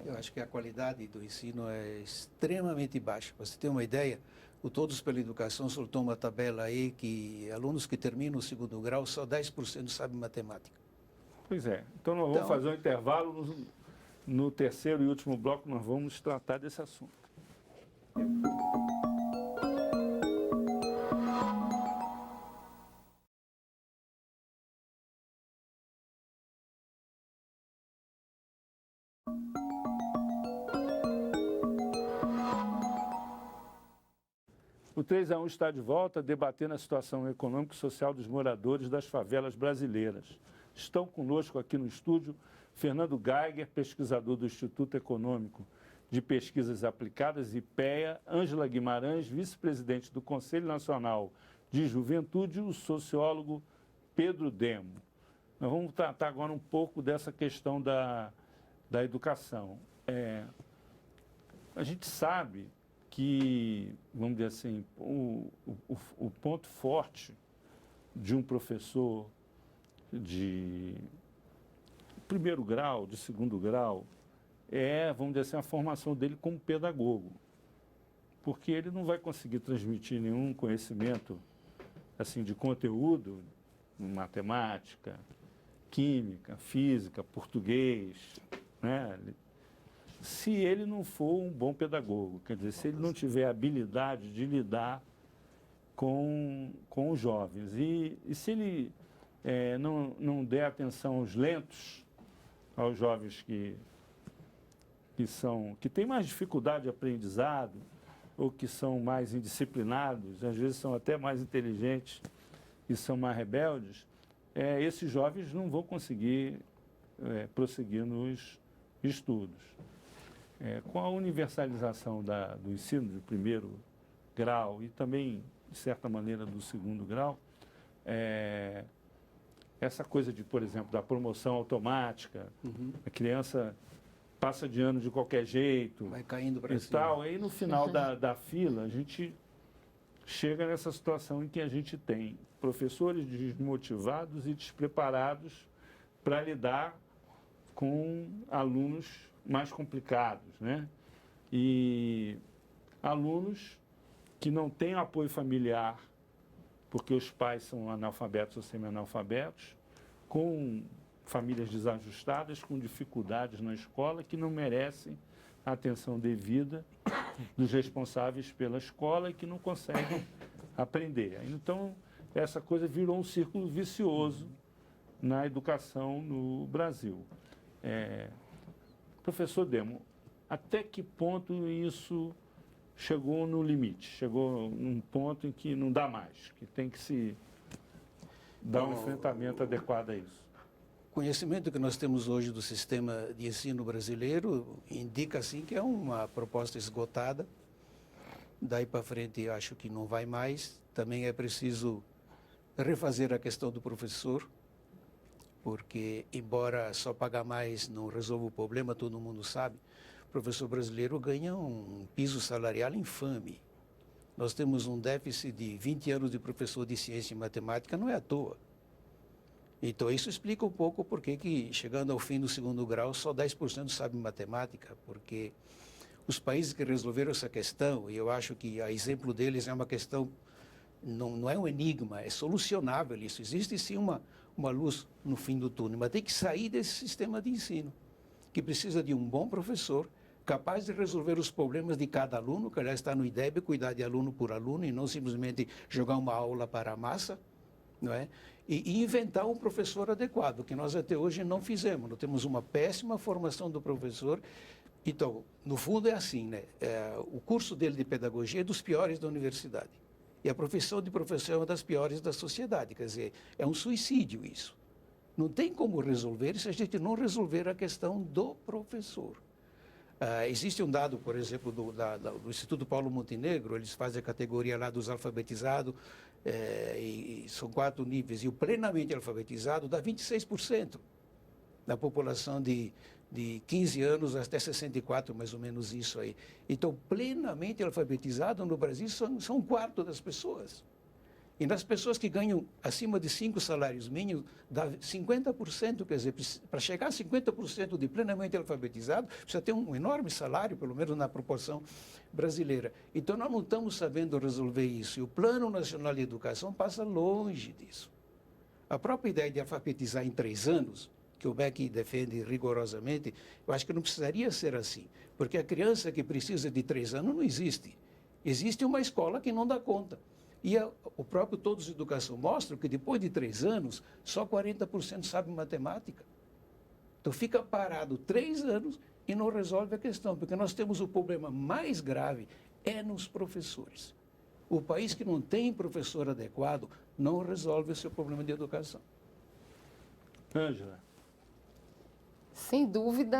Speaker 8: Eu acho que a qualidade do ensino é extremamente baixa. Para você ter uma ideia, o Todos pela Educação soltou uma tabela aí que alunos que terminam o segundo grau, só 10% sabem matemática.
Speaker 1: Pois é. Então nós vamos fazer um intervalo. No terceiro e último bloco nós vamos tratar desse assunto. O 3-1 está de volta debatendo a situação econômica e social dos moradores das favelas brasileiras. Estão conosco aqui no estúdio Fernando Geiger, pesquisador do Instituto Econômico de Pesquisas Aplicadas, IPEA, Ângela Guimarães, vice-presidente do Conselho Nacional de Juventude, e o sociólogo Pedro Demo. Nós vamos tratar agora um pouco dessa questão da educação. A gente sabe que, vamos dizer assim, o ponto forte de um professor de primeiro grau, de segundo grau, vamos dizer assim, a formação dele como pedagogo. Porque ele não vai conseguir transmitir nenhum conhecimento assim, de conteúdo, matemática, química, física, português, né? Se ele não for um bom pedagogo, quer dizer, se ele não tiver habilidade de lidar com os jovens. E se ele não der atenção aos lentos, aos jovens que têm mais dificuldade de aprendizado ou que são mais indisciplinados, às vezes são até mais inteligentes e são mais rebeldes, esses jovens não vão conseguir prosseguir nos estudos. Com a universalização do ensino de primeiro grau e também, de certa maneira, do segundo grau, essa coisa de, por exemplo, da promoção automática, a criança passa de ano de qualquer jeito,
Speaker 8: vai caindo para cima.
Speaker 1: Tal, aí no final da fila a gente chega nessa situação em que a gente tem professores desmotivados e despreparados para lidar com alunos mais complicados, né? E alunos que não têm apoio familiar, porque os pais são analfabetos ou semi-analfabetos, com famílias desajustadas, com dificuldades na escola, que não merecem a atenção devida dos responsáveis pela escola e que não conseguem aprender. Então, essa coisa virou um círculo vicioso na educação no Brasil. Professor Demo, até que ponto isso chegou no limite? Chegou num ponto em que não dá mais, que tem que se dar um enfrentamento adequado a isso?
Speaker 8: O conhecimento que nós temos hoje do sistema de ensino brasileiro indica, assim, que é uma proposta esgotada. Daí para frente, eu acho que não vai mais. Também é preciso refazer a questão do professor, porque, embora só pagar mais não resolva o problema, todo mundo sabe, o professor brasileiro ganha um piso salarial infame. Nós temos um déficit de 20 anos de professor de ciência e matemática, não é à toa. Então, isso explica um pouco por que, chegando ao fim do segundo grau, só 10% sabe matemática, porque os países que resolveram essa questão, e eu acho que a exemplo deles é uma questão, não é um enigma, é solucionável isso. Existe sim uma luz no fim do túnel, mas tem que sair desse sistema de ensino, que precisa de um bom professor, capaz de resolver os problemas de cada aluno, que aliás está no IDEB, cuidar de aluno por aluno, e não simplesmente jogar uma aula para a massa, não é? E inventar um professor adequado, que nós até hoje não fizemos. Nós temos uma péssima formação do professor. Então, no fundo é assim, né? O curso dele de pedagogia é dos piores da universidade. E a profissão de professor é uma das piores da sociedade. Quer dizer, é um suicídio isso. Não tem como resolver se a gente não resolver a questão do professor. Existe um dado, por exemplo, do Instituto Paulo Montenegro, eles fazem a categoria lá dos alfabetizados, e são 4 níveis, e o plenamente alfabetizado dá 26% da população de 15 anos até 64, mais ou menos isso aí. Então, plenamente alfabetizado no Brasil são 1/4 das pessoas. E nas pessoas que ganham acima de 5 salários mínimos, dá 50%, quer dizer, para chegar a 50% de plenamente alfabetizado, precisa ter um enorme salário, pelo menos na proporção brasileira. Então, nós não estamos sabendo resolver isso. E o Plano Nacional de Educação passa longe disso. A própria ideia de alfabetizar em 3 anos, que o MEC defende rigorosamente, eu acho que não precisaria ser assim. Porque a criança que precisa de 3 anos não existe. Existe uma escola que não dá conta. E o próprio Todos Educação mostra que depois de 3 anos, só 40% sabe matemática. Então fica parado 3 anos e não resolve a questão, porque nós temos o problema mais grave nos professores. O país que não tem professor adequado não resolve o seu problema de educação.
Speaker 1: Ângela.
Speaker 10: Sem dúvida,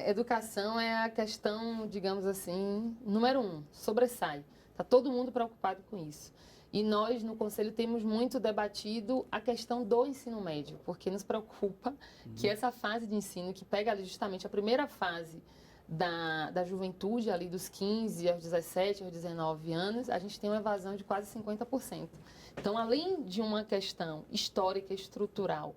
Speaker 10: educação é a questão, digamos assim, número 1, sobressai. Está todo mundo preocupado com isso. E nós, no Conselho, temos muito debatido a questão do ensino médio, porque nos preocupa que essa fase de ensino, que pega ali justamente a primeira fase da juventude, ali dos 15 aos 17, aos 19 anos, a gente tem uma evasão de quase 50%. Então, além de uma questão histórica, estrutural,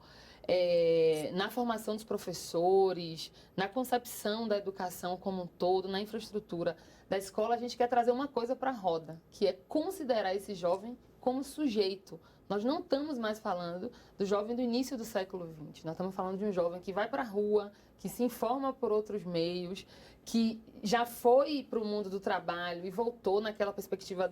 Speaker 10: na formação dos professores, na concepção da educação como um todo, na infraestrutura da escola, a gente quer trazer uma coisa para a roda, que é considerar esse jovem como sujeito. Nós não estamos mais falando do jovem do início do século XX, nós estamos falando de um jovem que vai para a rua, que se informa por outros meios, que já foi para o mundo do trabalho e voltou naquela perspectiva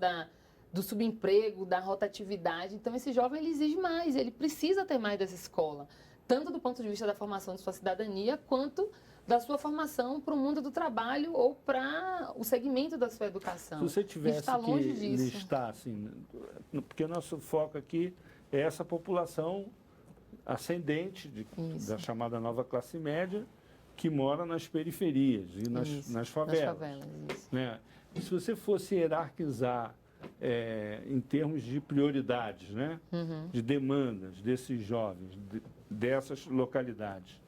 Speaker 10: do subemprego, da rotatividade. Então, esse jovem ele exige mais, ele precisa ter mais dessa escola, tanto do ponto de vista da formação de sua cidadania, quanto da sua formação para o mundo do trabalho ou para o segmento da sua educação.
Speaker 1: Se você tivesse que listar, assim, porque o nosso foco aqui é essa população ascendente da chamada nova classe média que mora nas periferias e nas favelas. Né? E se você fosse hierarquizar em termos de prioridades, né? De demandas desses jovens, dessas localidades,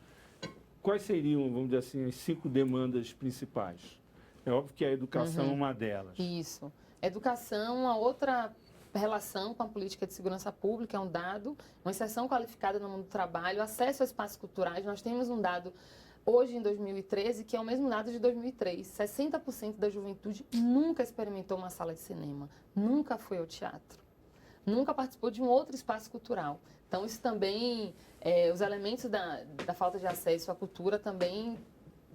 Speaker 1: quais seriam, vamos dizer assim, as 5 demandas principais? É óbvio que a educação é uma delas.
Speaker 10: Isso. Educação, a outra relação com a política de segurança pública é um dado, uma inserção qualificada no mundo do trabalho, acesso a espaços culturais. Nós temos um dado hoje, em 2013, que é o mesmo dado de 2003. 60% da juventude nunca experimentou uma sala de cinema, nunca foi ao teatro, nunca participou de um outro espaço cultural. Então, isso também, os elementos da falta de acesso à cultura também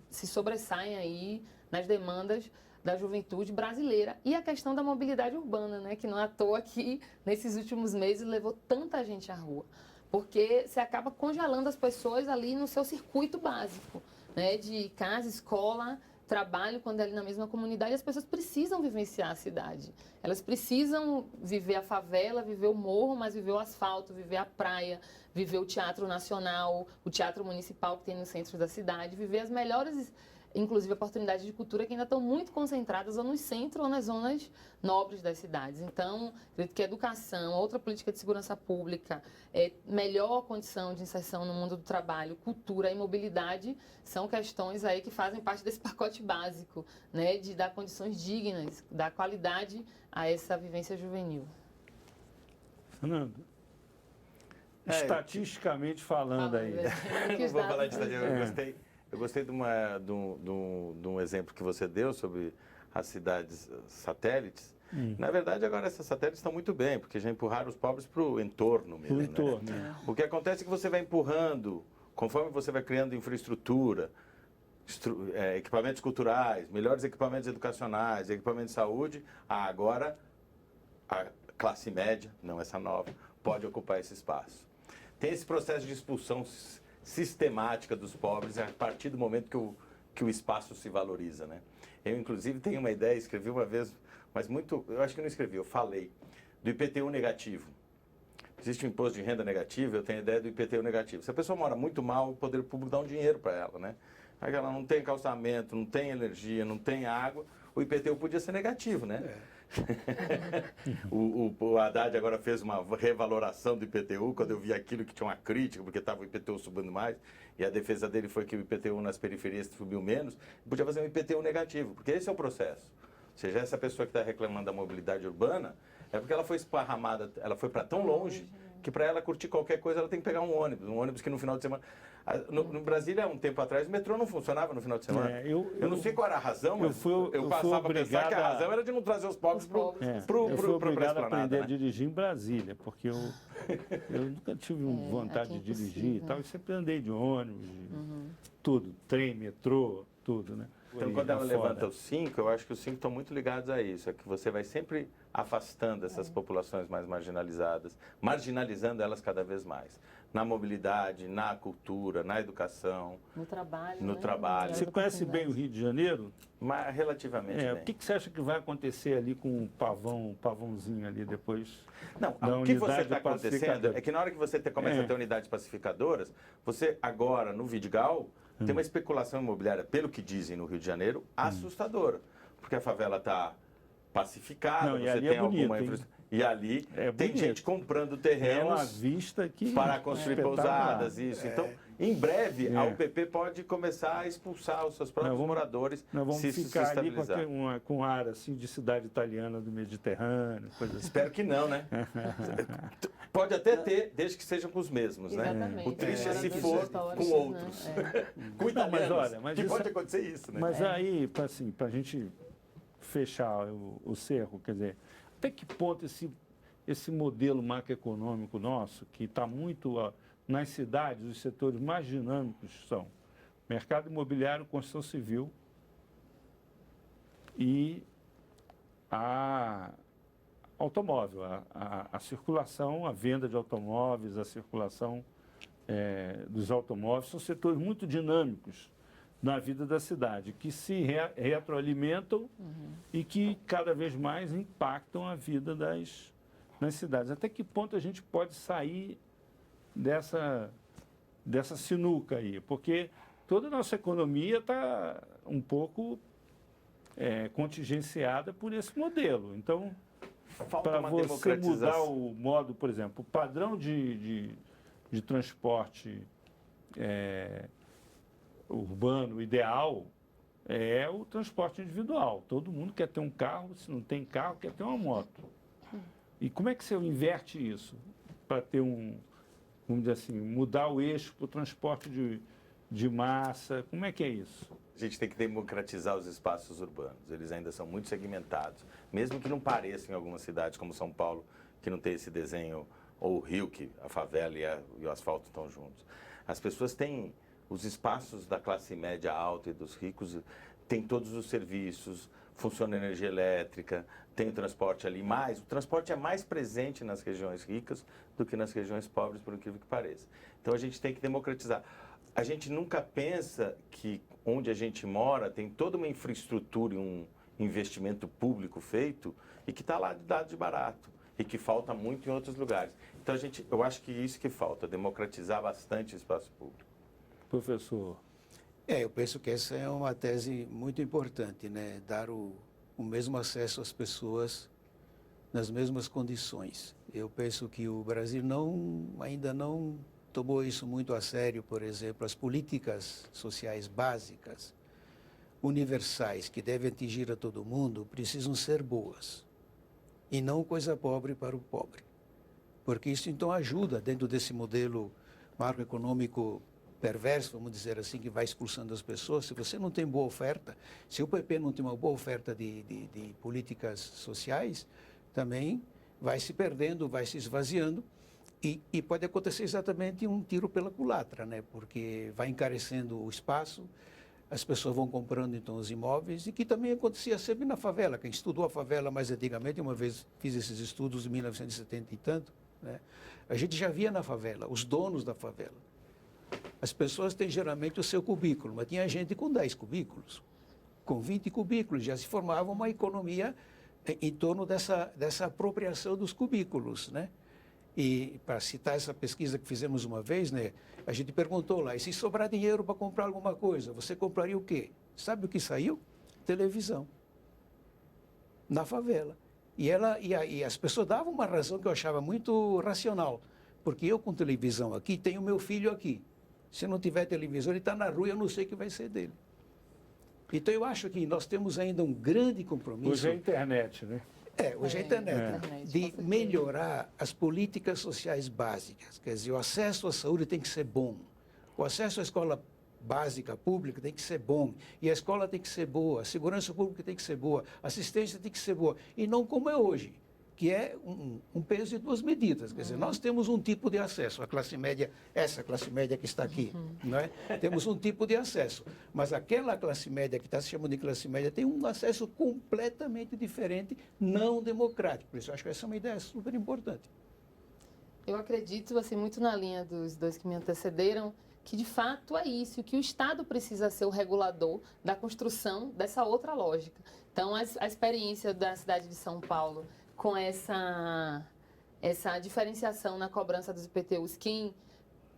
Speaker 10: se sobressaem aí nas demandas da juventude brasileira. E a questão da mobilidade urbana, né, que não é à toa que, nesses últimos meses, levou tanta gente à rua. Porque você acaba congelando as pessoas ali no seu circuito básico, né, de casa, escola, trabalho, quando é ali na mesma comunidade. As pessoas precisam vivenciar a cidade. Elas precisam viver a favela, viver o morro, mas viver o asfalto, viver a praia, viver o teatro nacional, o teatro municipal que tem no centro da cidade, viver as melhores, inclusive, oportunidades de cultura que ainda estão muito concentradas ou no centro ou nas zonas nobres das cidades. Então, acredito que a educação, outra política de segurança pública, melhor condição de inserção no mundo do trabalho, cultura e mobilidade são questões aí que fazem parte desse pacote básico, né, de dar condições dignas, dar qualidade a essa vivência juvenil.
Speaker 1: Fernando, estatisticamente falando aí.
Speaker 9: Não vou falar de estatística, eu gostei de um exemplo que você deu sobre as cidades satélites. Na verdade, agora essas satélites estão muito bem, porque já empurraram os pobres para o entorno mesmo. Né? O que acontece é que você vai empurrando, conforme você vai criando infraestrutura, equipamentos culturais, melhores equipamentos educacionais, equipamentos de saúde, agora a classe média, não essa nova, pode ocupar esse espaço. Tem esse processo de expulsão sistemática dos pobres a partir do momento que o espaço se valoriza, né? Eu, inclusive, tenho uma ideia, escrevi uma vez, mas eu acho que não escrevi, eu falei, do IPTU negativo. Existe um imposto de renda negativo, eu tenho a ideia do IPTU negativo. Se a pessoa mora muito mal, o poder público dá um dinheiro para ela, né? Aquela não tem calçamento, não tem energia, não tem água, o IPTU podia ser negativo, né? O Haddad agora fez uma revaloração do IPTU, quando eu vi aquilo que tinha uma crítica, porque estava o IPTU subindo mais, e a defesa dele foi que o IPTU nas periferias subiu menos, podia fazer um IPTU negativo, porque esse é o processo. Ou seja, essa pessoa que está reclamando da mobilidade urbana, é porque ela foi esparramada, ela foi para tão longe, que para ela curtir qualquer coisa ela tem que pegar um ônibus que no final de semana... No Brasília, há um tempo atrás, o metrô não funcionava no final de semana. Eu não sei qual era a razão, mas eu passava a pensar que a razão era de não trazer os pobres para o
Speaker 1: Eu fui obrigado a aprender a dirigir em Brasília, porque eu nunca tive vontade de dirigir e tal, eu sempre andei de ônibus, tudo, trem, metrô, tudo, né?
Speaker 9: Então, quando ela levanta os 5, eu acho que os 5 estão muito ligados a isso, é que você vai sempre afastando essas populações mais marginalizadas, marginalizando elas cada vez mais. Na mobilidade, na cultura, na educação.
Speaker 10: No trabalho.
Speaker 9: No trabalho.
Speaker 1: Você conhece bem o Rio de Janeiro?
Speaker 9: Mas relativamente bem.
Speaker 1: O que você acha que vai acontecer ali com o pavãozinho ali depois?
Speaker 9: Não, o que você está acontecendo é que na hora que você começa a ter unidades pacificadoras, você agora, no Vidigal, tem uma especulação imobiliária, pelo que dizem no Rio de Janeiro, assustadora. Porque a favela está pacificada, você tem alguma infraestrutura. E ali tem gente comprando terrenos para construir pousadas, isso. Então, em breve, a UPP pode começar a expulsar os seus próprios moradores.
Speaker 1: Nós vamos ficar ali com ar assim, de cidade italiana do Mediterrâneo, coisa assim.
Speaker 9: Espero que não, né? Pode até ter, desde que sejam com os mesmos, né? O triste é se for com outros. Com italianos, que pode acontecer isso, né?
Speaker 1: Mas aí, assim, para a gente fechar o cerco, quer dizer, até que ponto esse modelo macroeconômico nosso, que está muito nas cidades, os setores mais dinâmicos são mercado imobiliário, construção civil e a automóvel, a circulação, a venda de automóveis, a circulação dos automóveis, são setores muito dinâmicos na vida da cidade, que se retroalimentam e que cada vez mais impactam a vida nas cidades. Até que ponto a gente pode sair dessa sinuca aí? Porque toda a nossa economia está um pouco contingenciada por esse modelo. Então, para você mudar o modo, por exemplo, o padrão de transporte urbano ideal é o transporte individual. Todo mundo quer ter um carro, se não tem carro, quer ter uma moto. E como é que você inverte isso para ter vamos dizer assim, mudar o eixo para o transporte de massa? Como é que é isso?
Speaker 9: A gente tem que democratizar os espaços urbanos. Eles ainda são muito segmentados, mesmo que não pareçam em algumas cidades como São Paulo, que não tem esse desenho, ou o Rio, que a favela e o asfalto estão juntos. As pessoas têm os espaços da classe média alta e dos ricos, tem todos os serviços, funciona a energia elétrica, tem o transporte ali mais. O transporte é mais presente nas regiões ricas do que nas regiões pobres, por incrível que pareça. Então a gente tem que democratizar. A gente nunca pensa que onde a gente mora tem toda uma infraestrutura e um investimento público feito e que está lá dado de barato e que falta muito em outros lugares. Então eu acho que isso que falta, democratizar bastante o espaço público.
Speaker 1: Professor.
Speaker 8: Eu penso que essa é uma tese muito importante, né? Dar o mesmo acesso às pessoas nas mesmas condições. Eu penso que o Brasil ainda não tomou isso muito a sério, por exemplo, as políticas sociais básicas, universais, que devem atingir a todo mundo, precisam ser boas e não coisa pobre para o pobre. Porque isso então ajuda dentro desse modelo macroeconômico perverso, vamos dizer assim, que vai expulsando as pessoas. Se você não tem boa oferta, se o PP não tem uma boa oferta de políticas sociais, também vai se perdendo, vai se esvaziando e pode acontecer exatamente um tiro pela culatra, né? Porque vai encarecendo o espaço, as pessoas vão comprando então os imóveis, e que também acontecia sempre na favela. Quem estudou a favela mais antigamente, uma vez fiz esses estudos em 1970 e tanto, né? A gente já via na favela, os donos da favela. As pessoas têm geralmente o seu cubículo, mas tinha gente com 10 cubículos, com 20 cubículos, já se formava uma economia em torno dessa apropriação dos cubículos, né? E, para citar essa pesquisa que fizemos uma vez, né, a gente perguntou lá, e se sobrar dinheiro para comprar alguma coisa, você compraria o quê? Sabe o que saiu? Televisão. Na favela. E as pessoas davam uma razão que eu achava muito racional. Porque eu, com televisão aqui, tenho meu filho aqui. Se não tiver televisão, ele está na rua e eu não sei o que vai ser dele. Então, eu acho que nós temos ainda um grande compromisso.
Speaker 1: Hoje é a internet, né?
Speaker 8: Hoje é a internet. De melhorar as políticas sociais básicas. Quer dizer, o acesso à saúde tem que ser bom. O acesso à escola básica, pública, tem que ser bom. E a escola tem que ser boa, a segurança pública tem que ser boa, a assistência tem que ser boa. E não como é hoje, que é um peso e duas medidas. Quer dizer, nós temos um tipo de acesso, a classe média, essa classe média que está aqui, não é? Temos um tipo de acesso. Mas aquela classe média que está se chamando de classe média tem um acesso completamente diferente, não democrático. Por isso, eu acho que essa é uma ideia super importante.
Speaker 10: Eu acredito, assim, muito na linha dos dois que me antecederam, que de fato é isso, que o Estado precisa ser o regulador da construção dessa outra lógica. Então, a experiência da cidade de São Paulo com essa diferenciação na cobrança dos IPTUs, quem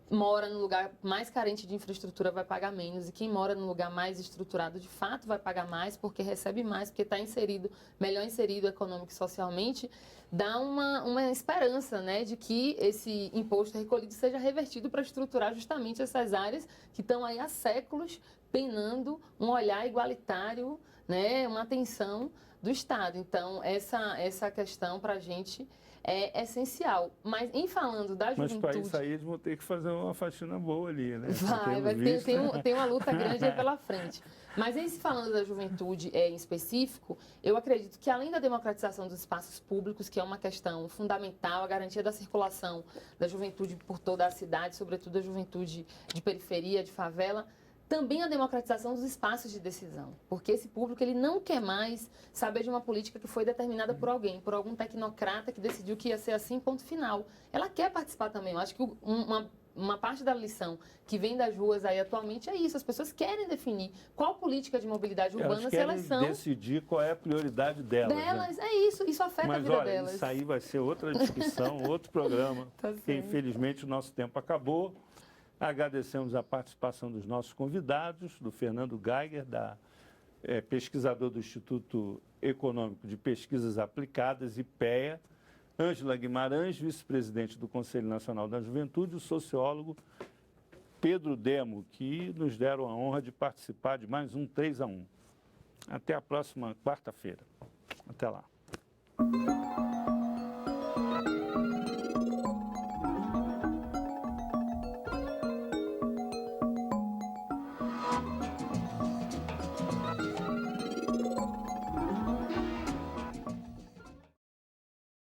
Speaker 10: mora no lugar mais carente de infraestrutura vai pagar menos, e quem mora no lugar mais estruturado, de fato, vai pagar mais, porque recebe mais, porque está melhor inserido econômico e socialmente, dá uma esperança, né, de que esse imposto recolhido seja revertido para estruturar justamente essas áreas que estão aí há séculos penando um olhar igualitário, né, uma atenção do Estado. Então, essa questão para a gente é essencial. Mas, em falando da juventude...
Speaker 1: Mas para isso aí, eles vão ter que fazer uma faxina boa ali, né?
Speaker 10: Tem uma luta grande aí pela frente. Mas, em se falando da juventude em específico, eu acredito que, além da democratização dos espaços públicos, que é uma questão fundamental, a garantia da circulação da juventude por toda a cidade, sobretudo a juventude de periferia, de favela, também a democratização dos espaços de decisão, porque esse público ele não quer mais saber de uma política que foi determinada por alguém, por algum tecnocrata que decidiu que ia ser assim, ponto final. Ela quer participar também. Eu acho que uma parte da lição que vem das ruas aí atualmente é isso. As pessoas querem definir qual política de mobilidade urbana se elas são.
Speaker 1: Decidir qual é a prioridade delas.
Speaker 10: Né? É isso afeta a vida delas.
Speaker 1: Mas, isso aí vai ser outra discussão, outro programa, porque infelizmente o nosso tempo acabou. Agradecemos a participação dos nossos convidados, do Fernando Geiger, pesquisador do Instituto Econômico de Pesquisas Aplicadas, IPEA, Ângela Guimarães, vice-presidente do Conselho Nacional da Juventude, o sociólogo Pedro Demo, que nos deram a honra de participar de mais um 3 a 1. Até a próxima quarta-feira. Até lá.